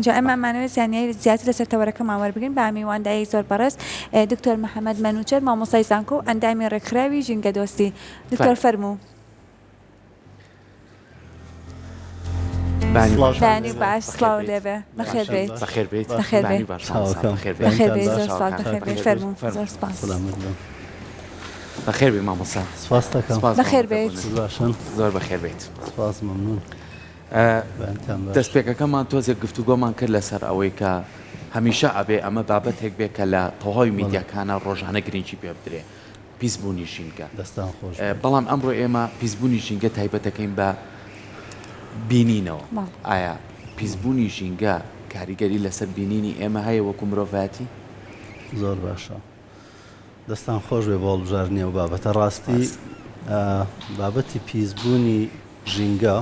اینجا ئەمانەوێت زانیاری زیاتر لەسەر تەوەرەکەمان وەربگرین بە میواندایی زۆر بەڕێز دکتۆر محەممەد مەنوچەر مامۆستای زانکۆ و ئەندامی ڕێکخراوی ژینگە دۆستی. دکتۆر فەرموو. بانی باش سڵاو لێبێ بەخێر بێت بەخێر بێت بەخێر بێت بەخێر بێت زۆر سپاس بەخێر بێت فەرموو زۆر سپاس بەخێر بێت مامۆستا سپاس دەکەم بەخێر بێت باشن زۆر بەخێر بێت سپاس مەمنون دەستپێکەکەمان تۆزێک گفتوگۆمان کرد لەسەر ئەوەی کە هەمیشە ئەبێ ئەمە بابەتێک بێت کە لە تەواوی میدیاکانە ڕۆژانە گرنگی پێ بدرێ پیسبوونی ژینگە دەستان خۆش بەڵام ئەمڕۆ ئێمە پیسبوونی ژینگە تایبەتەکەین بە بینینەوە ئایا پیسبوونی ژینگە کاریگەری لەسەر بینینی ئێمە هەیە وەکو مرۆڤاتی زۆر باشە دەستان خۆش بێ بۆ هەڵبژاردننیە و بابەتە ڕاستی بابەتی پیسبوونی ژینگە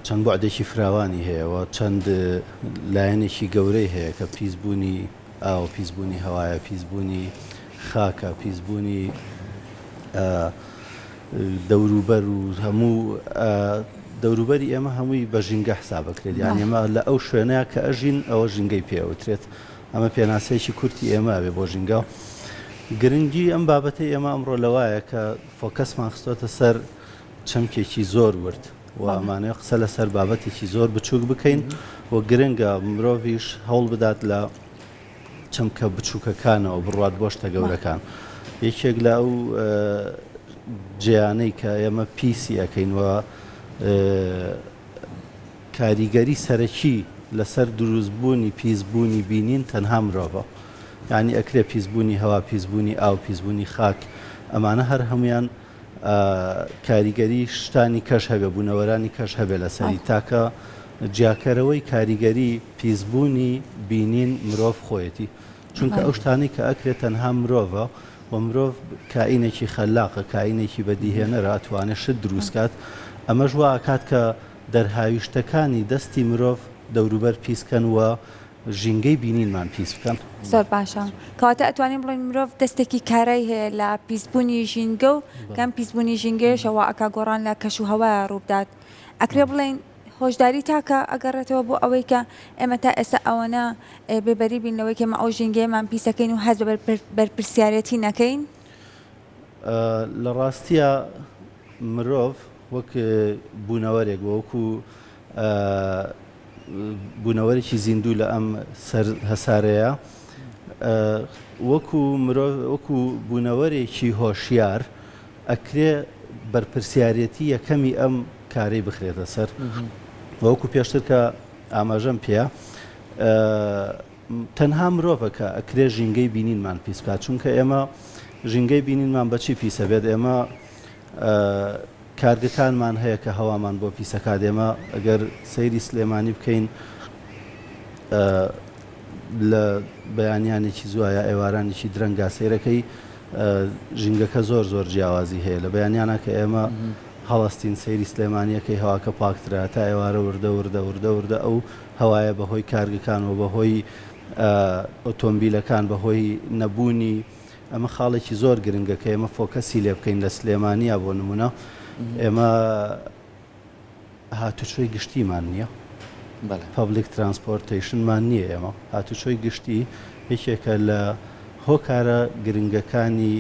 چەند بۆعدێکی فراوانی هەیەەوە چەند لایەنێکی گەورەی هەیە کە پیسبوونی ئاو پیسبوونی هەوایە پیسبوونی خاکە پیسبوونی دەوروبەر و هەموو دەوروبەری ئێمە هەمووی بە ژینگە حساب بکرێت یان ئێمە لە ئەو شوێنەیە کە ئەژین ئەوە ژینگەی پێوترێت ئەمە پێناسەیەکی کورتی ئێمە بێ بۆ ژینگە گرنگی ئەم بابەتی ئێمە ئەمڕۆ لەوایە کە فۆکەسمان خستۆتە سەر چەمکێکی زۆر ورد و ئەمانەیە قسە لەسەر بابەتێکی زۆر بچووک بکەین و گرنگە مرۆڤیش هەوڵ بدات لە چەمکە بچووکەکانەوە بڕات بۆ شتە گەورەکان یەکێک لە ئەو جیانەی کە ئێمە پیسی ئەەکەینەوە کاریگەری سەرەکی لەسەر دروستبوونی پیسبوونی بینین تەنها مرۆڤە یعنی ئەکرێ پیسبوونی هەوا پیسبوونی ئاو پیسبوونی خاک ئەمانە هەر هەمویان کاریگەری شتانی کەش هەبێ بوونەوەرانی کەش هەبێ لەسەری تاکە جیاکەرەوەی کاریگەری پیسبوونی بینین مرۆڤ خۆیەتی چونکە ئەو شتانی کە ئەکرێت تەنها مرۆڤە و مرۆڤ کائینێکی خەلاقە کائینێکی بەدیهێنەرە ئەتوانێت شت دروستکات ئەمەش وا ئاکات کە دەرهاویشتەکانی دەستی مرۆڤ دەوروبەر پیسکەن وە ژینگەی بینینمان پیس بکەن زۆر باشە کەواتە ئەتوانین بڵین مرۆڤ دەستێکی کارای هەیە لە پیسبوونی ژینگە و کەم پیسبوونی ژینگەیەشەوە ئەکا گۆڕان لە کەش و هەوایە ڕووبدات ئەکرێ بڵین هۆشداری تاکە ئەگەڕێتەوە بۆ ئەوەی کە ئێمە تا ئێستا ئەوەنە بێبەری بینەوەی کەمە ئەو ژینگەیەمان پیسەکەین و هەز بەرپرسیارەتی نەکەین لە ڕاستیە مرۆڤ وەک بوونەوەرێک وەکو بوونەوەرێکی زیندوو لە ئەم هەسارەیە وەکو بوونەوەرێکی هۆشیار ئەکرێ بەرپرسیارەتی یەکەمی ئەم کارەی بخرێتە سەر وەکو پێشتر کە ئاماژەم پێە تەنها مرۆڤەکە ئەکرێ ژینگەی بینینمان پیس بکات چونکە ئێمە ژینگەی بینینمان بەچی پیسە بێت ئێمە کارگەکانمان هەیە کە هەوامان بۆ پیسەکات ئێمە ئەگەر سەیری سلێمانی بکەین لە بەیانیانێکی زوایە ئێوارانێکی درەنگا سەیرەکەی ژینگەکە زۆر زۆر جیاوازی هەیە لە بەیانیانە کە ئێمە هەڵەستین سەیری سلێمانیەکەی هەواکە پاکترا تا ئێوارە وردە ئەو هەوایە بەهۆی کارگەکان و بەهۆی ئۆتۆمبیلەکان بەهۆی نەبوونی ئەمە خاڵێکی زۆر گرنگە کە ئێمە فۆکەسی لێ بکەین لە سلێمانیا بۆ نمونە ئێمە هاتوچۆی گشتیمان نییە پابلیک ترانسپۆرتیشنمان نییە ئێمە هاتوچۆی گشتی یەکێکە لە هۆکارە گرنگەکانی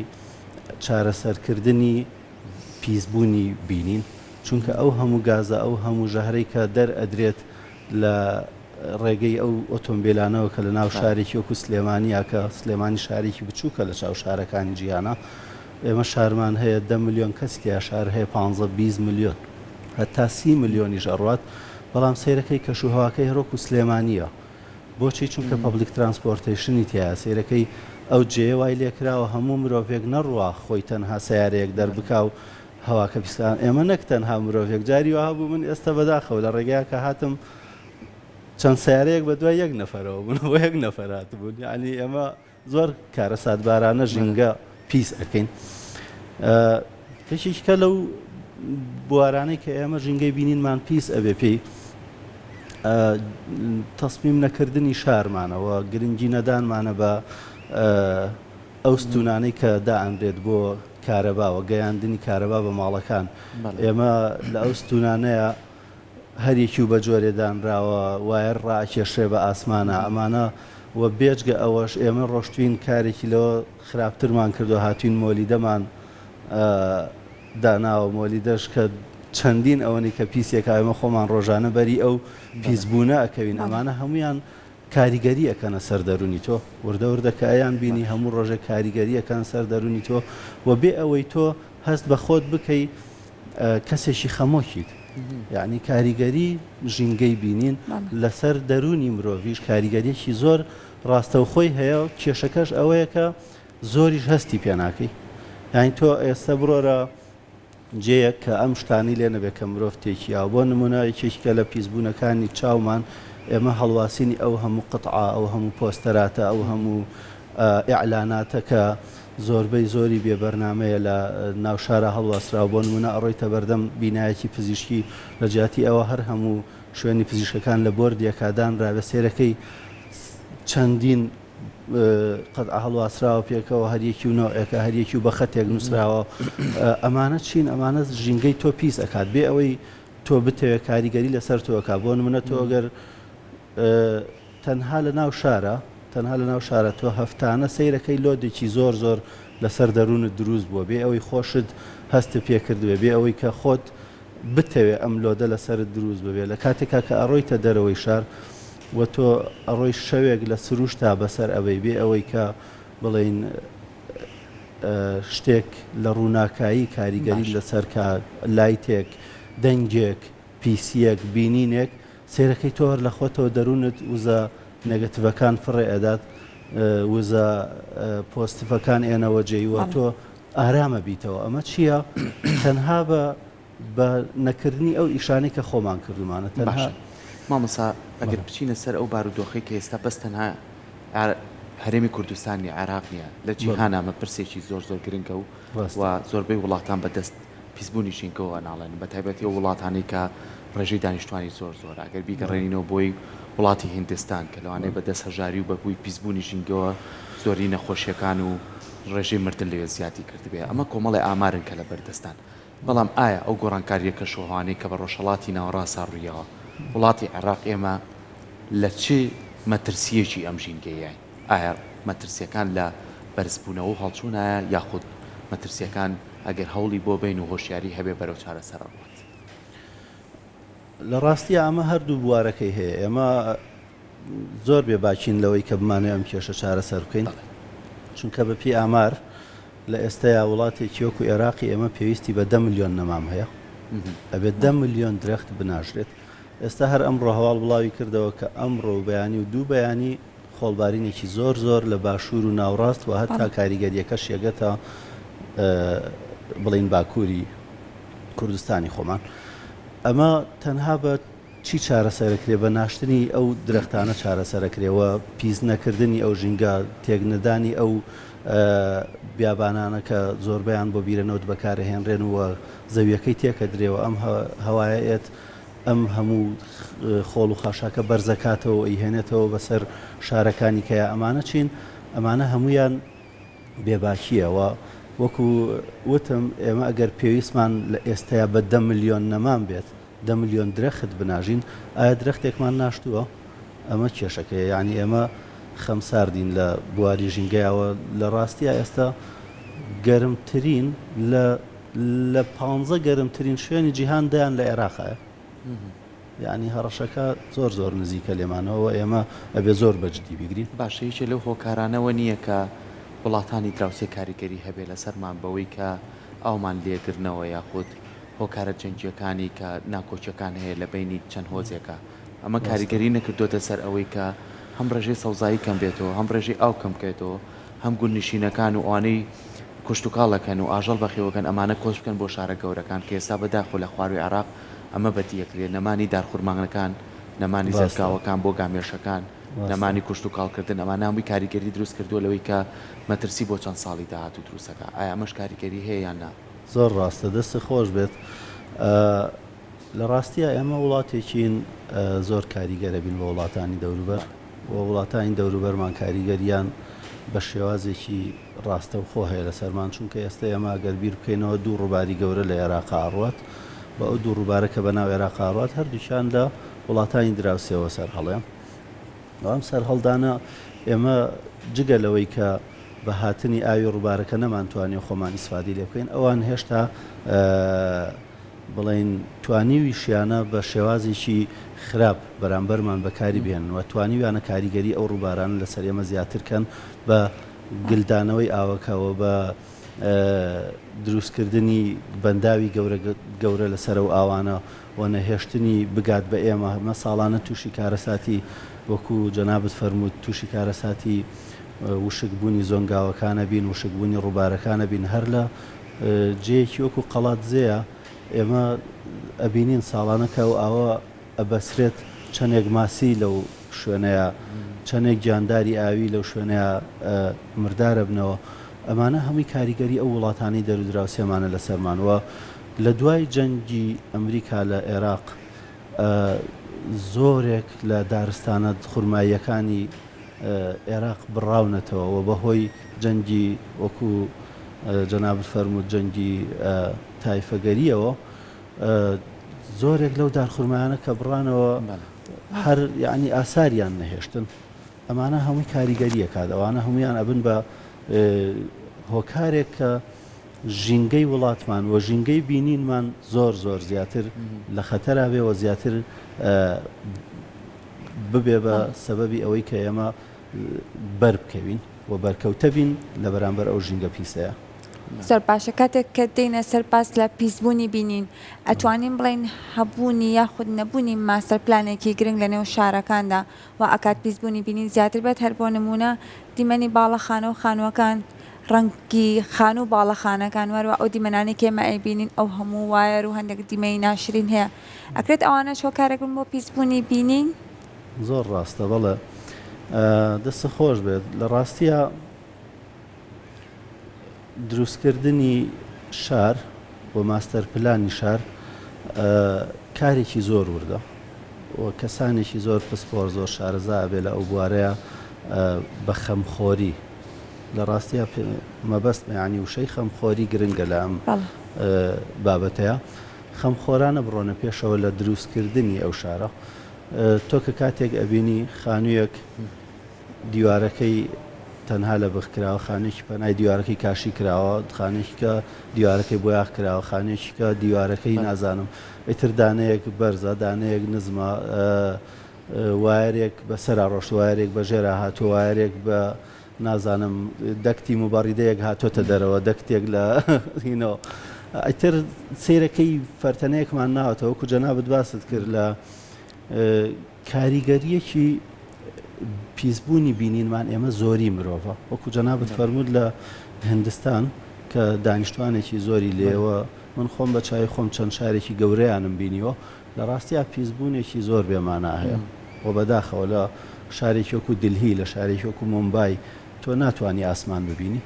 چارەسەرکردنی پیسبوونی بینین چونکە ئەو هەموو گازە ئەو هەموو ژەهرەی کە دەرئەدرێت لە ڕێگەی ئەو ئۆتۆمبیلانەوە کە لە ناو شارێکی وەکو سلێمانیە کە سلێمانی شارێکی بچووکە لە چاو شارەکانی جیهانە ئێمە شارمان هەیە 10 ملیۆن کەس لیا شار هەیە 15-20 ملیۆن هەتا 30 ملیۆنیش ئەڕوات بەڵام سەیرەکەی کەشوهەواکەی هەرۆکو سلێمانیە بۆچی چونکە پابلیک ترانسپۆرتیشنی تایە سەیرەکەی ئەو جێ وای لێکراوە هەموو مرۆڤێک نەڕوا خۆی تەنها سیارەیەک دەربکا و هەواکە پیسکان ئێمە نەک تەنها مرۆڤێک جاری وها بوو من ئێستا بەداخەوە لە ڕێگەیە کە هاتم چەند سیارەیەک بە دوای یەک نەفەرەوە بوون بۆ یەک نەفەرات بوون یعنی ئێمە زۆر کارە ساتبارانە ژینگە پیس ئەەکەین کەشیشکە لەو بوارانەی کە ئێمە ژینگەی بینینمان پیس ئەبێ پێی تەسمیم نەکردنی شارمانەوە گرنگی نەدانمانە بە ئەو ستونانەی کە دائەنرێت بۆ کارەباوە گەیاندنی کارەبا بە ماڵەکان ئێمە لە ئەو ستونانەیە هەریەکی و بە جۆرێدانراوە وایر ڕاکێشێ بە ئاسمانە ئەمانە و بێجگە ئەوەش ئێمە ڕۆشتوین کارێکی لەوە خراپترمان کردو هاتوین مۆلیدەمان داناوە مۆلیدەش کە چەندین ئەوەی کە پیسێک ئێمە خۆمان ڕۆژانە بەری ئەو پیسبوونە ئەکەوین ئەمانە هەمویان کاریگەری ئەەکەنە سەر دەرونی تۆ وردە وردەکە ئەیان بینی هەموو ڕۆژە کاریگەری ئەەکەن سەر دەرونی تۆ و بێ ئەوەی تۆ هەست بە خۆت بکەی کەسێکی خەمۆکیت یعنی کاریگەری ژینگەی بینین لەسەر دەرونی مرۆڤیش کاریگەریەکی زۆر ڕاستەوخۆی هەیە و کێشەکەش ئەوەیە کە زۆریش هەستی پێناکەی یعنی تۆ ئێستا بڕۆرە جەیەک کە ئەم شتانی لێ نەبێت کە مرۆڤ تێکیا بۆ نمونە یەکێکە لە پیسبوونەکانی چاومان ئێمە هەڵواسینی ئەو هەموو قطعا ئەو هەموو پۆستەراتە ئەو هەموو ئیعلاناتە کە زۆربەی زۆری بێبەرنامەیە لە ناوشارە هەڵواسرا بۆ نمونە ئەڕۆیتە بەردەم بینایەکی پزیشکی لە جیاتی ئەوە هەر هەموو شوێنی پزیشکەکان لە بۆردیەکدانرا بە سێرەکەی چەندین قەتع هەڵواسراوە پێکەوە هەریەکی و نەوەیەکە هەریەکی و بە خەتێک نووسراوە ئەمانە چین ئەمانە ژینگەی تۆ پیس ئەکات بێ ئەوەی تۆ بتەوێت کاریگەری لەسەر تۆکە بۆ نمونە تۆ ئەگەر تەنها لە ناو شارە تۆ هەفتانە سەیرەکەی لۆدێکی زۆر زۆر لەسەر دەروونت دروست بووە بێ ئەوەی خۆشت هەست پێکردوێ بێ ئەوەی کە خۆت بتەوێت ئەم لۆدە لەسرت دروست ببێ لە کاتێکا کە ئەڕۆیتە دەرەوەی شار و تۆ ئەڕۆی شەوێک لە سروش تا بەسەر ئەوەی بێ ئەوەی کە بڵین شتێک لە ڕووناکایی کاریگەری لەسەر لایتێک دەنگێک پیسیەک بینینێک سێرەکەی تۆ هەر لە خۆتەوە دەروونت وزە نەگەتیڤەکان فڕێ ئەدات وزە پۆستیفەکان ئێنەوە جێیوە تۆ ئارامە بیتەوە ئەمە چییە تەنها بە نەکردنی ئەو ئیشانەی کە خۆمان کردومانە تەنها مامەسا ئەگەر بچینە سەر ئەو بارودۆخی کە ئێستا بەس تەنها هەرێمی کوردستانی عێراق نیە لە جیهانە ئەمە پرسێکی زۆر زۆر گرنگە و زۆربەی وڵاتان بەدەست پیسبوونی ژینگەوە ناڵێن بە تایبەتی ئەو وڵاتانی کە ڕێژەی دانیشتوانی زۆر زۆر ئەگەر بیگەڕێنینەوە بۆی وڵاتی هیندستان کە لەوانەیە بەدەست هەژاری و بەبووی پیسبوونی ژینگەوە زۆری نەخۆشیەکان و ڕێژەی مردن لەوێ زیاتی کردبێ ئەمە کۆمەڵی ئامارن کە لە بەردەستان بەڵام ئایا ئەو گۆڕانکاریەکە شۆهانەی کە بە ڕۆژهەڵاتی ناوەڕا ساڕوویەوە وڵاتی عێراق ئێمە لە چی مەترسیەکی ئەم ژینگەیە ئایا مەترسیەکان لە بەرزبوونەوە و هەڵچوونایە یاخود مەترسیەکان ئەگەر هەوڵی بۆ بین و هۆشیاری هەبێ بەرەو چارەسەر ڕوات لە ڕاستی ئەمە هەردوو بوارەکەی هەیە ئێمە زۆر بێ باچین لەوەی کە بمانێ ئەم کێشە چارەسەر بکەین چونکە بەپی ئامار لە ئێستایا وڵاتێکی وەکو عێراقی ئێمە پێویستی بە 10 ملیۆن نەمام هەیە ئەبێت 10 ملیۆن درەخت بناژرێت ئێستا هەر ئەمڕۆ هەواڵ بڵاوی کردەوە کە ئەمڕۆ بەیانی و دوو بەیانی خۆڵبارینێکی زۆر زۆر لە باشوور و ناوڕاست و هەتا کاریگەریەکەش یەگەتە بڵین باکووری کوردستانی خۆمان ئەمە تەنها بە چی چارەسەرەکرێ بە ناشتنی ئەو درەختانە چارەسەرەکرێەوە پیس نەکردنی ئەو ژینگە تێکنەدانی ئەو بیابانانە کە زۆربیان بۆ بیرەنەوت بەکارهێنرێن وە زەویەکەی تێکە درێەوە ئەم هەوایەت ئەم هەموو خۆڵ و خاشاکە بەرزەکاتەوە ئیهێنێتەوە بەسەر شارەکانی کەیە ئەمانە چین ئەمانە هەمویان بێباکیەوە وەکو وتم ئێمە ئەگەر پێویستمان لە ئێستایا بە 10 ملیۆن نەمان بێت 10 ملیۆن درەخت بناژین ئایا درەختێکمان ناشتووە ئەمە کێشەکەیە یعنی ئێمە خەمساردین لە بواری ژینگەیەوە لە ڕاستیە ئێستا گەرمترین لە 15 گەرمترین شوێنی جیهان دەیان لە عێراقایە یعنی هەڕەشەکە زۆر زۆر نزیکە لێمانەوە ئێمە ئەبێ زۆر بەجددی بیگرین باشەیەکێ لەو هۆکارانەوە نییە کە وڵاتانی دراوسێ کاریگەری هەبێ لەسەرمان بەوەی کە ئەومان لێگرنەوە یاخود هۆکارە جەنگیەکانی کە ناکۆچەکان هەیە لە بینی چەند هۆزێکە ئەمە کاریگەری نەکردوتە سەر ئەوەی کە هەم ڕێژەی سەوزایی کەم بێتەوە هەم ڕێژەی ئاو کەم بکەێتەوە هەم گوننشینەکان و ئەوانەی کوشتتوکاڵەکەن و ئاژەڵ بەخێوەکەن ئەمانە کۆچ بکەن بۆ شارە گەورەکان کە ئێستا بەداخۆ لە خواروی عێراق ئەمە بەدیەکرێت نەمانی دارخورمانەکان نەمانی زەرگاوەکان بۆ گامێشەکان نەمانی کوشت و کاڵکردن ئەمانە هەمووی کاریگەری دروست کردووە لەوەی کە مەترسی بۆ چەند ساڵی داهات و دروستەکە ئایا ئەمەش کاریگەری هەیە یان نا زۆر ڕاستە دەستی خۆش بێت لە ڕاستیە ئێمە وڵاتێکین زۆر کاریگەرە بین بە وڵاتانی دەوروبەر و وڵاتانی دەوروبەرمان کاریگەریان بە شێوازێکی ڕاستە و خۆ هەیە لە سەرمان چونکە ئێستا ئێمە گەر بیر بکەینەوە دوو ڕووباری گەورە لە عێراق ئاڕوات بە ئەو دوو ڕووبارەکە بە ناو عێراقاڕات هەردووشیان لە وڵاتانی دراوسێەوە سەر هەڵەیە. ئەم سەر هەڵدانە ئێمە جگە لەوەی کە بە هاتنی ئاوی ڕووبارەکە نەمانتوانێت خۆمان ئیسفادی لێ بکەین، ئەوان هێشتا بڵین توانیویشیانە بە شێوازێکی خراپ بەرامبەرمان بەکاری بێن و توانیویانە کاریگەری ئەو ڕووباران لەسەر ئێمە زیاترکەن بە گلدانەوەی ئاوەکەەوە بە دروستکردنی بەنداوی گەورە لەسەر و ئاوانە و نەهێشتنی بگات بە ئێمە مە ساڵانە تووشی کارەساتی وەکو جەنابەت فەرمووت تووشی کارەساتی وشکبوونی زۆنگاوەکانە بین وشکبوونی ڕووبارەکانە بین هەر لە جەیەکی وەکو قەڵات زەیە ئێمە ئەبینین ساڵانەکە و ئاوە ئەبەسرێت چەندێک ماسی لەو شوێنەیە چەندێک گیانداری ئاوی لەو شوێنەیە مردارە بنەوە. ئەمانە هەمووی کاریگەری ئەو وڵاتانی دەرودراوسێمانە لەسەرمانەوە. لە دوای جەنگی ئەمریکا لە عێراق زۆرێک لە دارستانە خورماییەکانی عێراق بڕاونەتەوە و بەهۆی جەنگی وەکو جەنابەت فەرمووت جەنگی تایفەگەریەوە زۆرێک لەو دارخورمایانە کە بڕانەوە هەر یعنی ئاساریان نەهێشتن. ئەمانە هەمووی کاریگەریە کاتەوانە هەمویان ئەبن بە هۆکارێک کە ژینگەی وڵاتمان و ژینگەی بینینمان زۆر زۆر زیاتر لە خەتەرا بێەوە زیاتر ببێ بە سەبەبی ئەوەی کە ئێمە بەربکەوین و بەرکەوتە بین لە بەرامبەر ئەو ژینگە پیسەیە. زۆر باشە کاتێک کە دێنە سەرپاس لە پیسبوونی بینین ئەتوانین بڵین هەبوونی یاخود نەبوونی ماستەر پلانێکی گرنگ لە نێو شارەکاندا و ئەکات پیسبوونی بینین زیاتر بێت هەر بۆ نمونە دیمەنی باڵەخانە و خانووەکان ڕەنگی خان و باڵەخانەکان وەروە ئەو دیمەنانی کێمە ئەیبینین ئەو هەموو وایر و هەندێک دیمەی ناشرین هەیە ئەکرێت ئەوانە شۆکارێک بن بۆ پیسبوونی بینین. زۆر ڕاستە بەڵێ دەستە خۆش بێت لە ڕاستیە دروستکردنی شار و ماستەر پلانی شار کارێکی زۆر وردە و کەسانێکی زۆر پسپۆر زۆر شارەزا بێ لە ئەو بوارەیە بە خەمخۆری لە ڕاستیە مەبەست یعنی وشەی خەمخۆری گرنگە لە ئەم بابەتەیە. خەمخۆرانە بڕۆنە پێشەوە لە دروستکردنی ئەو شارە. تۆ کە کاتێک ئەبینی خانوویەک دیوارەکەی تەنها لە بخکراوە خانێکی پەنای دیوارەکەی کاشی کراوە خانێکی کە دیوارەکەی بۆ یاخ کراوە خانێکی کە دیوارەکەی نازانم ئیتر دانەیەک بەرزە دانەیەک نزمە وایرێک بەسەرا ڕۆشت وایرێک بەژێرا هاتووە وایرێک بە نازانم دەکتی موبەڕیدەیەک هاتۆتە دەرەوە دەکتێک لە هینەوە ئیتر سیرەکەی فەرتەنەیەکمان ناوەتەوە وەکو جەنابەت باست کرد لە کاریگەریەکی پیسبوونی بینینمان ئێمە زۆری مرۆڤە وەکو جەنابەت فەرموود لە هندستان کە دانیشتوانێکی زۆری لێوە من خۆم بە چای خۆم چەند شارێکی گەورەیانم بینیوە لە ڕاستیا پیسبوونێکی زۆر بێمانە هەیە و بەداخەوە لە شارێکی وەکو دلهی لە شارێکی وەکو مومبای تۆ ناتوانانی ئاسمان ببینی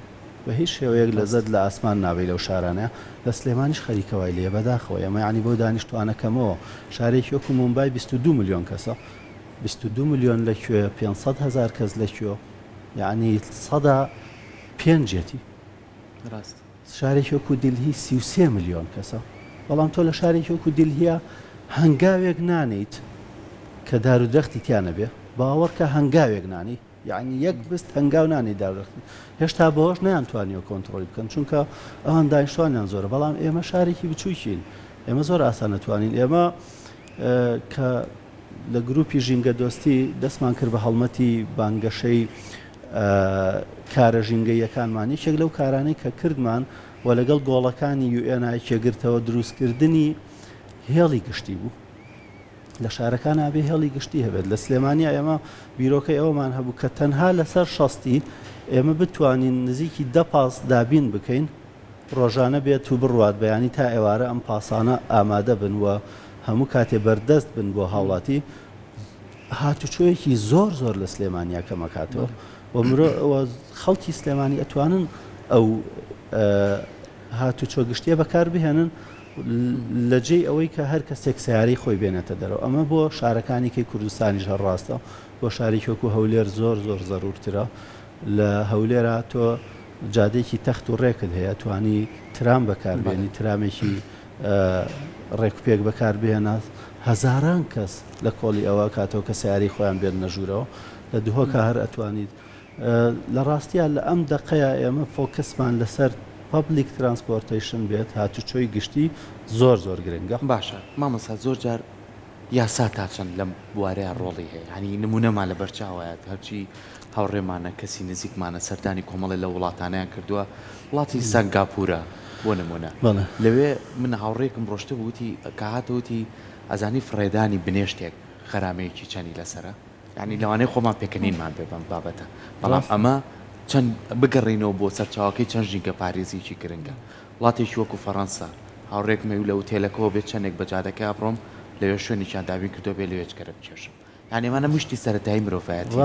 بە هیچ شێوەیەک لە زەد لە ئاسمان نابێت لەو شارانەیە لە سلێمانیش خەریکەوەی لێ بەداخەوە ئێمە یعنی بۆ دانیشتوانەکەمەوە شارێکی وەکو مومبای 22 میلیۆن کەسە 22 میلیۆن لەکوێ 500,000 کەس لەکوێ یعنی سەدا پێنجێتی شارێکی وەکو دلهی 33 میلیۆن کەسە بەڵام تۆ لە شارێکی وەکو دلهیە هەنگاوێک نانیت کە دارودرەختی تیانە بێ باوەڕکە هەنگاوێک نانی یعنی یەک بست هەنگاو نانی دارودرەختی هێشتا بەهۆش نەیانتوانیوە کۆنتڕۆلی بکەن چونکە ئەوان دانیشتوانیان زۆرە بەڵام ئێمە شارێکی بچووکین ئێمە زۆر ئاسان نەتوانین ئێمە کە لە گروپی ژینگە دۆستی دەستمان کرد بە هەڵمەتی بانگەشەی کارە ژینگەیەکانمان یەکێک لەو کارانەی کە کردمان و لەگەڵ گۆڵەکانی UN کێگرتەوە دروستکردنی هێڵی گشتی بوو لە شارەکان ئابێ هێڵی گشتی هەبێت لە سلێمانیا ئێمە بیرۆکەی ئەومان هەبوو کە تەنها لەسەر شەستی ئێمە بتوانین نزیکی 10 پاس دابین بکەین ڕۆژانە بێت و بڕوات بەیانی تا ئێوارە ئەم پاسانە ئامادە بن و هەموو کاتێ بەردەست بن بۆ هاوڵاتی هاتوچۆیەکی زۆر زۆر لە سلێمانیا کەمەکاتەوە و مرۆ خەڵکی سلێمانی ئەتوانن ئەو هاتوچۆ گشتیە بەکار بهێنن لە جێی ئەوەی کە هەر کەسێک سیارەی خۆی بێنێتە دەرەوە ئەمە بۆ شارەکانی کەی کوردستانیش هەڕاستە بۆ شارێکی وەکو هەولێر زۆر زۆر زەرورترە لە هەولێرە تۆ جادێکی تەخت و ڕێکت هەیە توانی ترام بەکاربێنی ترامێکی ڕێکوپێک بەکاربێنات هەزاران کەس لە کۆڵی ئەوە کاتەوە کە سیاری خۆیان بێن نەژوورەوە لە دهۆکە هەر ئەتوانیت لە ڕاستیان لە ئەم دقەیە ئێمە فۆکسمان لەسەر پابلیک ترانسپۆرتیشن بێت هاتوچۆی گشتی زۆر گرنگە باشە مامەسا زۆر جار یاسا تا چەند لەم بوارەیە ڕۆڵی هەیە هەنی نمونەمان لە بەرچاوایەت هەرچی هاوڕێمانە کەسی نزیکمانە سەردانی کۆمەڵی لە وڵاتانیان کردووە وڵاتی سنگاپورە بۆ نمونە لەوێ من هاوڕێکم ڕۆشتە بووتی کە هاتەوتی ئەزانی فڕێدانی بنێشتێک خەرامەیەکی چەندی لەسرە یعنی لەوانەیە خۆمان پێکەنینمان بێ بەم بابەتە بەڵام ئەمە چەند بگەڕینەوە بۆ سەرچاوەکەی چەند ژینگە پارێزیی گرنگە وڵاتێکی وەکو فەڕەنسا هاوڕێکمە و لە وتێلەکەەوە بێت چەندێک بەجادەکە ئەبڕۆم لەوێ شوێنیان دابین کردو بێ لەوێچکەرە بچێشم یانێمانە مشتی سەرەتایی مرۆڤایەتی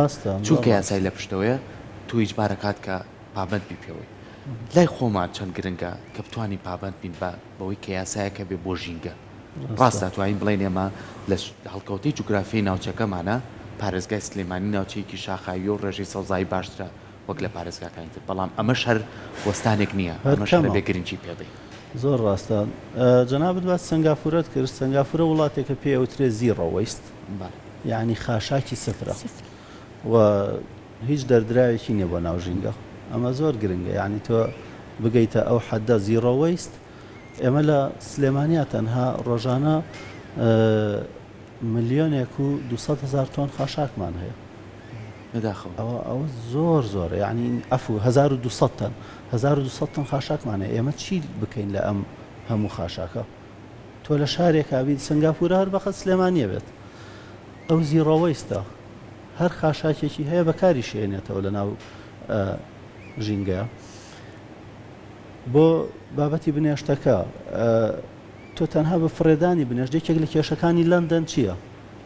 چونکە یاسای لە پشتەوەیە تو هیچ بارەکات کە پابند بی پێوەی لای خۆمان چەند گرنگە کە بتوانین پابند بین بەوەی کە یاسایەکە بێ بۆ ژینگە ڕاستە توانین بڵێن ئێمە لە هەڵکەوتەی جوگرافیای ناوچەکەمانە پارێزگای سلێمانی ناوچەیەکی شاخایی و ڕێژەی سەوزایی باشترە وەک لە پارێزگاکانی تر بەڵام ئەمەش هەر وەستانێک نییە ئەمەش لە بێگرنگی پێدەی زۆر ڕاستە جەنابەت باس سنگاپورەت کرد سنگاپورە وڵاتێکە پێوترێ زیرۆ وەیست یعنی خاشاکی سفرە و هیچ دەردراوێکی نییە بۆ ناوژینگە ئەمە زۆر گرنگە یعنی تۆ بگەیتە ئەو حەدە زیرۆ وەیست ئێمە لە سلێمانیا تەنها ڕۆژانە 1,200,000 تۆن خاشاکمان هەیە ئەوە زۆر یعنی ئەفو 1200 تن 1200 تن خاشاکمانە ئێمە چی بکەین لە ئەم هەموو خاشاکە تۆ لە شارێکا بیت سنگاپورە هەر بەخەت سلێمانیە بێت ئەو زیڕەوەیستە هەر خاشاکێکی هەیە بەکاری شێنێتەوە لە ناو ژینگە بۆ بابەتی بنێشتەکە تۆ تەنها بە فرێدانی بنێشتێکێک لە کێشەکانی لەندەن چییە؟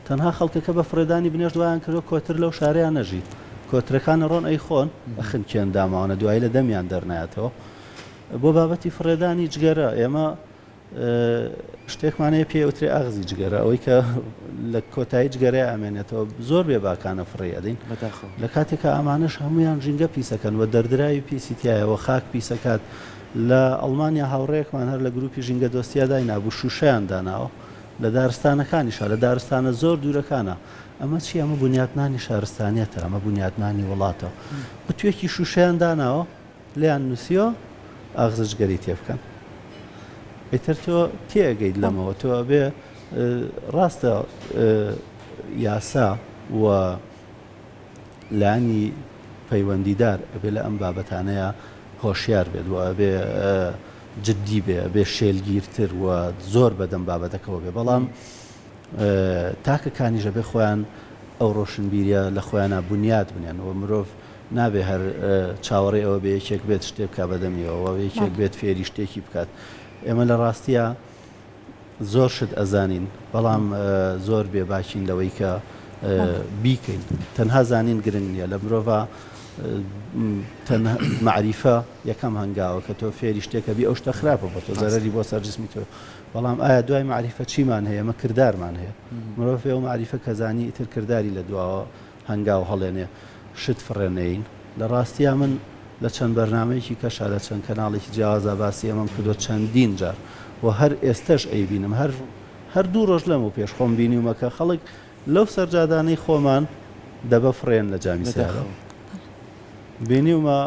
تەنها خەڵکەکە بە فرێدانی بنێشت وایان کردو کۆتر لەو شارەیان نەژی کۆترەکانە ڕۆن ئەی خۆن ئەخن کێن داماوانە دوایی لە دەمیان دەرنایەتەوە بۆ بابەتی فرێدانی جگەرە ئێمە شتێکمانەیە پێوترێ ئاغزی جگەرە ئەوەی کە لە کۆتایی جگەرەیە ئەمێنێتەوە زۆر بێباکانە فڕێدەین لە کاتێکە ئەمانش هەمویان ژینگە پیسەکەن و دەردراوی پیسیتیایەوە خاک پیسەکات لە ئەڵمانیا هاوڕێکمان هەر لە گروپی ژینگە دۆستیادای نابوو شوشەیان داناوە لە دارستانەکانیشە لە دارستانە زۆر دوورەکانە ئەمە چی ئەمە بنیاتنانی شارستانیەتە ئەمە بنیاتنانی وڵاتە بتوێکی شوشەیان داناوە لیان نووسیۆ ئاغزجگەری تێ بکەن ئیتر تۆ تێگەیت لەمەوە تۆ بێ ڕاستە یاسا و لانی پەیوەندیدار ئەبێ لە ئەم بابەتانەیە هۆشیار بێت و ئەبێ جددی بێ شێلگیرتر و زۆر بەدەم بابەتەکەەوە بێ بەڵام تاکەکانیژە بێ خۆیان ئەو ڕۆشنبیریە لە خۆیانە بنیاد بنیان و مرۆڤ نابێ هەر چاوەڕێ ئەوە بێ یەکێک بێت شتێک بکە بەدەمیەوە یەکێک بێت فێری شتێکی بکات ئێمە لە ڕاستیە زۆر شت ئەزانین بەڵام زۆر بێ باچین لەوەی کە بیکەین تەنها زانین گرنگ نییە لە مرۆڤ معریفە یەکەم هەنگاوە کە تۆ فێری شتێکە بی ئەو شتە خراپە بۆ تۆ زەرەری بۆ سەرجسمی تۆ بەڵام ئایا دوای معریفە چیمان هەیە ئەمە کردارمان هەیە مرۆڤ ئەو معریفە کەزانی ئیتر کردداری لە دواوە هەنگاو هەڵێنێ شت فڕێنەین لە ڕاستیە من لە چەند بەرنمەیەکی کەشا لە چەند کەناڵێکی جیاوازە باسی ئەمەم کردو چەندین جار و هەر ئێستش ئەیبینم هەر دوو ڕۆژ لەم و پێش خۆم بینیومەکە خەڵک لەو سەرجادانەی خۆمان دەبە فڕێن لە جامی سیارە بینیومە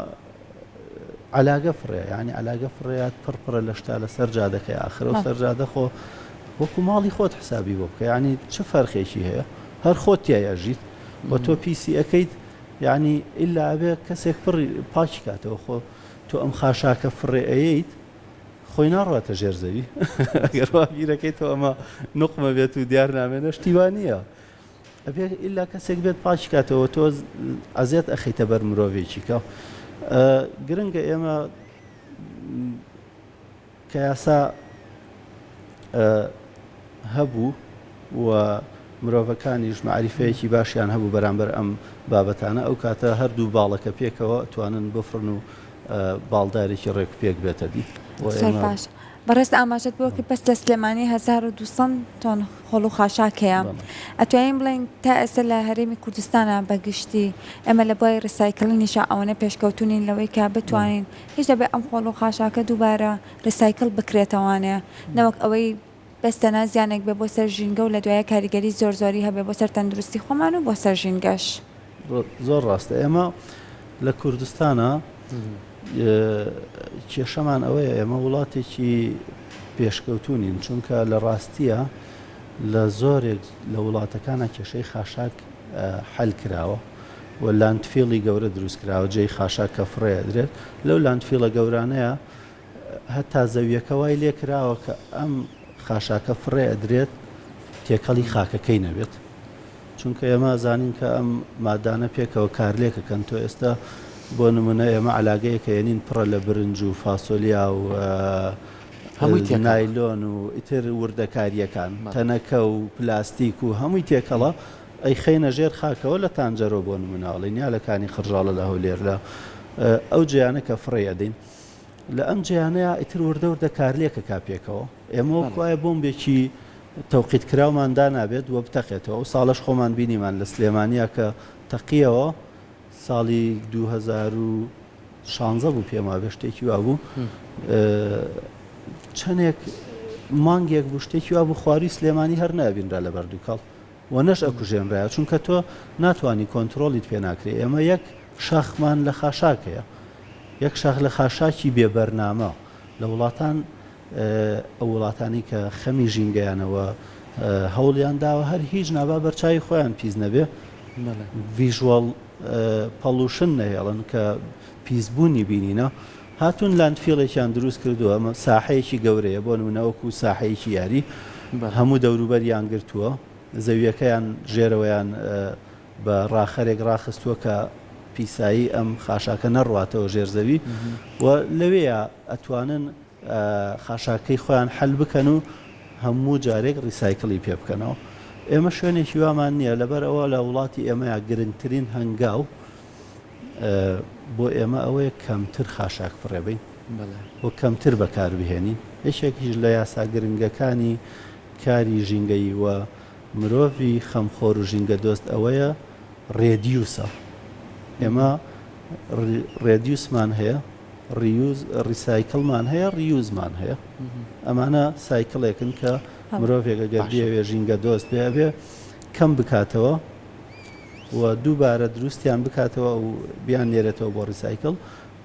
علاگە فڕێ ینی علاگە فڕێات پڕپڕە لە شتا لە سەرجادەکەی ئاخرە و سەرجادە خۆ وەکو ماڵی خۆت حسابی بۆ بکە ینی چ فەرخێکی هەیە هەر خۆت تایەژیت بۆ تۆ پیسی ئەەکەیت یعنی ئللا ئەبێ کەسێک پڕی پاکی کاتەوە خۆ تۆ ئەم خاشاکە فڕێ ئەیت خۆی ناڕاتە ژێرزەوی ئەگەر واگیرەکەی تۆ ئەمە نقمە بێت و دیار نامێنە شتیوان نییە ئەبێ ئللا کەسێک بێت پاکی کاتەوە تۆ ئەزیێت ئەخیتە بەر مرۆڤێکی کە گرنگە ئێمە کە یاسا هەبوو و مرۆڤەکانیش معریفەیەکی باشیان هەبوو بەرامبەر ئەم بابەتانە ئەو کاتە هەردوو باڵەکە پێکەوە توانن بفرن و باڵدارێکی ڕێک پێک بێتە دی باش بەڕێست ئاماژەت بووکە بەس لە سلێمانی 1200 تۆن خۆڵ و خاشاک هەیە ئەتوانین بڵین تا ئێستا لە هەرێمی کوردستانە بەگشتی ئێمە لە بۆی ڕسایکڵنیشە ئەوەنە پێشکەوتونین لەوەی کە بتوانین هیچ دەبێ ئەم خۆڵ و خاشاکە دووبارە ڕسایکڵ بکرێتەوانێ نەوەک ئەوەی بەستەنا زیانێک بێ بۆ سەر ژینگە و لە دوایە کاریگەری زۆری هەبێ بۆ سەر تەندروستی خۆمان و بۆ سەر ژینگەش زۆر ڕاستە ئێمە لە کوردستانە کێشەمان ئەوەیە ئێمە وڵاتێکی پێشکەوتونین چونکە لە ڕاستیە لە زۆرێک لە وڵاتەکانە کێشەی خاشاک حەل کراوە و لاندفیڵی گەورە دروست کراوە جێی خاشاک کە فڕێ درێت لەو لاندفیڵە گەورانەیە هەتا زەویەکە وای لێ کراوە کە ئەم خاشاکە فڕێ ئەدرێت تێکەڵی خاکەکەی نەبێت چونکە ئێمە زانین کە ئەم مادانە پێکەوە کارلێکەکەن تۆ ئێستا بۆ نمونە ئێمە علاگەیەکە ێنین پڕە لە برنج و فاسۆلیا و هەمووی نایلۆن و ئیتر وردەکاریەکان تەنەکە و پلاستیک و هەمووی تێکەڵە ئەی خەینە ژێر خاکەوە لە تانجەرۆ بۆ نموناڵی نیالەکانی خڕژاڵە لە هەولێر لە ئەو جیانە کە فڕێ ئەدەین لە ئەم جیانەیە ئیتر وردە کارلێکە کاپێکەوە ئێمە وایە بۆمبێکی تەوقیت کراوماندا نابێت وە بتەقێتەوە و ساڵش خۆمان بینیمان لە سلێمانیا کە تەقیەوە ساڵی 2016 بوو پێما بێ شتێکی وا بوو چەندێک مانگێک بوو شتێکی وا بوو خواری سلێمانی هەر نابینرا لە بەردووکەڵ و نەش ئەکوژێنرایە چونکە تۆ ناتوانانی کۆنتترۆلیت پێ ناکرێ ئێمە یەک شاخمان لە خاشاکەیە یەک شاخ لە خاشاکی بێبەرنامە لە وڵاتان ئەو وڵاتانی کە خەمی ژینگەیانەوە هەوڵیان داوە هەر هیچ نابا بەرچاوی خۆیان پیس نەبێ ڤیژوەڵ پەڵوشن نەهێڵن کە پیسبوونی بینینە هاتوون لاندفیڵێکیان دروست کردووە ئەمە ساحەیەکی گەورەیە بۆ نمونەوەکو ساحەیەکی یاری هەموو دەوروبەریان گرتووە زەویەکەیان ژێرەوەیان بە ڕاخەرێک ڕاخستووە کە پیسایی ئەم خاشاکە نەڕواتەوە ژێرزەوی و لەوەیە ئەتوانن خاشاکەی خۆیان حەل بکەن و هەموو جارێک ڕیسایکڵی پێ بکەنەوە ئێمە شوێنێکی وامان نییە لەبەر ئەوە لە وڵاتی ئێمەیە گرنگترین هەنگاو بۆ ئێمە ئەوەیە کەمتر خاشاک فڕێبین بۆ کەمتر بەکاربهێنین یەکێکیش لە یاسا گرنگەکانی کاری ژینگەی و مرۆڤی خەمخۆر و ژینگە دۆست ئەوەیە ڕێدیوسە ئێمە ڕێدیوسمان هەیە ڕیسایکڵمان هەیە ڕیوزمان هەیە ئەمانە سایکڵێکن کە مرۆڤێک ئەگەر بێوێ ژینگە دۆست بێ کەم بکاتەوە و دووبارە دروستیان بکاتەوە و بیان نێرێتەوە بۆ ڕیسایکڵ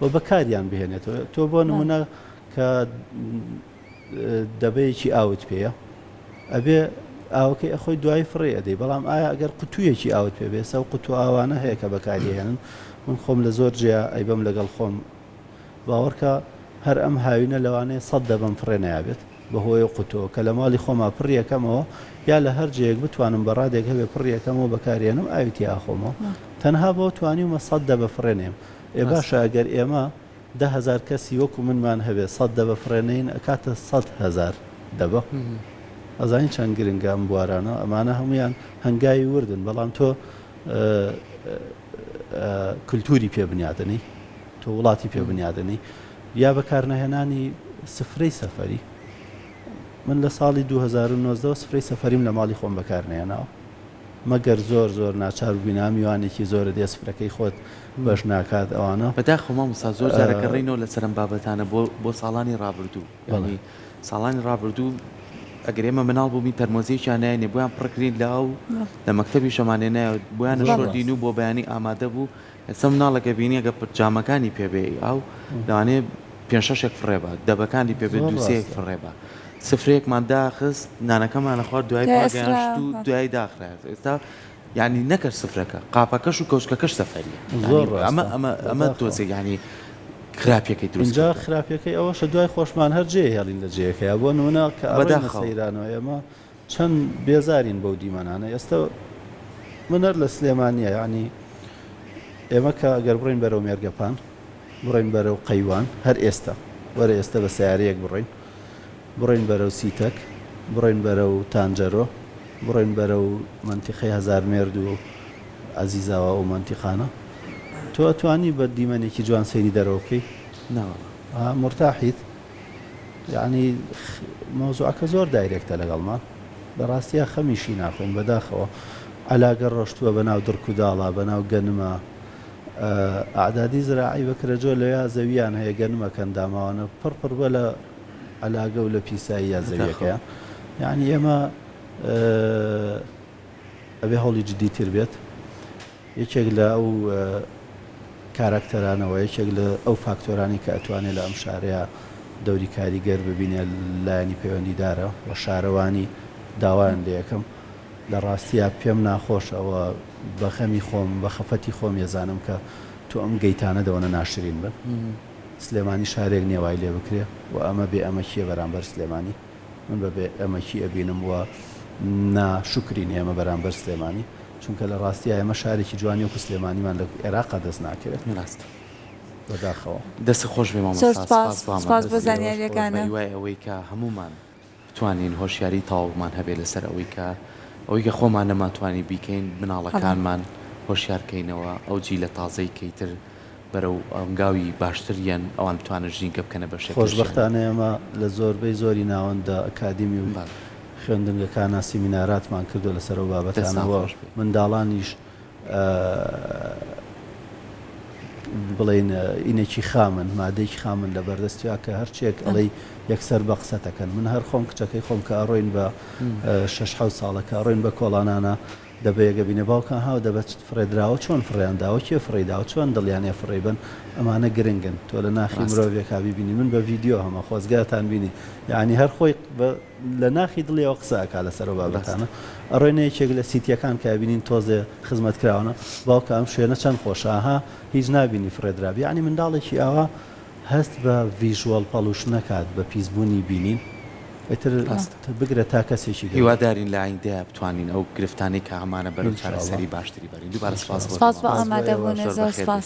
و بەکاریان بهێنێتەوە تۆ بۆ نمونە کە دەبەیەکی ئاوت پێیە ئەبێ ئاوەکەی ئەخۆی دوای فڕێ ئەدەی بەڵام ئایا ئەگەر قوتوویەکی ئاوت پێ بێسە و قوتو ئاوانە هەیە کە بەکارهێنن من خۆم لە زۆر جێ ئەیبەم لەگەڵ خۆم باوەڕکە هەر ئەم هاوینە لەوانەیە 100 دەبم فڕێ نایابێت بەهۆی قوتەوە کە لە ماڵی خۆما پڕیەکەمەوە یا لە هەر جەیەک بتوانم بەڕادێک هەبێ پڕیەکەمەوە بەکارێنم ئاویتی ئاخۆمەوە تەنها بۆ توانیمە 100 دەبە فڕێنێم باشە ئەگەر ئێمە 10,000 کەسی وەکو منمان هەبێ 100 دەبە فڕێنین ئەکاتە 100,000 دەبە ئەزانین چەند گرنگە ئەم بوارانە ئەمانە هەمویان هەنگاوی وردن بەڵام تۆ کولتوری پێ بنیادنی تۆ وڵاتی پێ بنیادنی یا بەکارنەهێنانی سفرەی سەفەری من لە ساڵی 2019 سفرەی سەفەریم لە ماڵی خۆم بەکارنێناوە مەگەر زۆر ناچار بووینە میوانێکی زۆرە دێ سفرەکەی خۆت بەش ناکات ئەوانە بەداخەوە مسا زۆر جارەکە ڕێینەوە لە سەرم بابەتانە بۆ ساڵانی ڕابردوو یعنی ساڵانی ڕابردوو ئەگەر ئێمە مناڵ بوومی تەرمۆزییان نایێنێ بۆیان پڕکرین لاو لە مەکتەبی شەمانێنایە بۆیان شۆدین و بۆ بەیانی ئامادە بوو ئێستا مناڵەکە بینی ئەگە جامەکانی پێبێ ئاو لەوانەیە 5-6 فڕێبە دەبەکانی پێبێت دووسەیەک فڕێبە سفرەیەکمان داخست نانەکەمان لەخوارد دوای پاگەیانشت و دوای داخرایێت ئێستا یعنی نەکرد سفرەکە قاپەکەش و کەوچکەکەش سەفەریە ئەمە تۆزێک ینی خراپەکەی دروست اینجا خراپەکەی ئەوەشە دوای خۆشمان هەر جێ هێڵین لە جێەکەیە بۆ نمونە کە سەیرانەوە ئێمە چەند بێزارین بەو دیمەنانە ئێستا منەر لە سلێمانیە ینی ئێمە کە ئەگەر بڕین بەرەو مێرگەپان بڕین بەرەو قەیوان هەر ئێستا وەرە ئێستا بە سیارەیەک بڕین بەرەو سیتەک بڕین بەرەو تانجەرۆ بڕین بەرەو منتیقەی هەزار مێرد و عەزیزاوە و منتیقانە تۆ ئەتوانی بە دیمەنێکی جوان سەیری دەرەوەکەی مرتاحیت یعنی مۆزوعەکە زۆر دایرێکتە لەگەڵمان بەڕاستیە خەمیشی ناخۆین بەداخەوە علاگە ڕۆشتووە بەناو دڕک و داڵا بەناو گەنمە ئاعدادی زراعی بەکرەجۆ لەوێ زەویان هەیە گەنمەکەن داماوانە پڕ بە لە علاگە و لە پیسایی یا زەویەکەیە یعنی ئێمە ئەبێ هەوڵی جدیتر بێت یەکێک لە ئەو کاراکتەرانەوە یەکێک لە ئەو فاکتۆرانی کە ئەتوانێت لە ئەم شارەیە دەوری کاریگەر ببینێ لایەنی پەیوەندیدارە و شارەوانی داوایان لە یەکەم لە ڕاستیە پێم ناخۆشەوە بە خەمی خۆم بە خەفەتی خۆم ێزانم کە تو ئەم گەیتانە دەوەنە ناشرین بن سلێمانی شارێک نێوای لێ بکرێ و ئەمە بێ ئەمەکیە بەرامبەر سلێمانی من بەبێ ئەمەکی ئەبینم وە ناشکرین ئێمە بەرامبەر سلێمانی چونکە لە ڕاستیە ئێمە شارێکی جوانی و سلێمانیمان لە عێراقا دەست ناکرێت ڕاست بەداخەوە دەستی خۆش بێ سپاس بۆ زانیاریەکانە ئەوەی کە هەمومان بتوانین هۆشیاری تاومان هەبێ لەسەر ئەوەی کە ئەوەی کە خۆمان نەماتوانی بیکەین مناڵەکانمان هۆشیارکەینەوە ئەو جی لە تازەی کەیتر بەرەو ئەنگاوی باشتریان ئەوان بتوانە ژینکە بکەنە بە شێک خۆشبەختانە ئێمە لە زۆربەی زۆری ناوەندە ئەکادمی و خوێندنگەکانە سیمیناراتمان کردو لەسەر ئەو بابەتانەوە منداڵانیش بڵێن ئینێکی خامن مادەیەکی خامن لە بەردەستیە کە هەرچێک ئەڵێ یەکسەر بە قسە دەکەن من هەر خۆم کچەکەی خۆم کە ئەڕۆین بە 6 ساڵەکە ڕۆین بە کۆڵانانە دەبێگە بینە باوکان هاو دەبێت فڕێدراوە چۆن فڕێنداوە کێ فڕێداوە چۆن دڵیانێ فڕێبن ئەمانە گرنگن تۆ لە ناخی مرۆڤێکا بیبینی من بە ڤیددیۆ هەمە خۆزگاتان بینی یعنی هەر خۆی لە ناخی دڵیەوە قسەکە لەسەر بابەتانە ئەڕۆینە یەکێک لە سیتیەکان کە بینین تۆزێ خزمەت کراونە باوکە ئەم شوێنە چەند خۆشەها هیچ نبینی فڕێدرابی ینی منداڵێکی ئاوا هەست بە ڤیژوەڵ پەڵوش نەکات بە پیسبوونی بینین ئەتر بگرە تا کەسێکی هیوادارین لە ئایندەیە بتوانین ئەو گرفتانی کە هەمانە بەرەو چارەسەری باشتری بەرین دووبارە سپاس بۆ ئامادەبوونە زۆر سپاس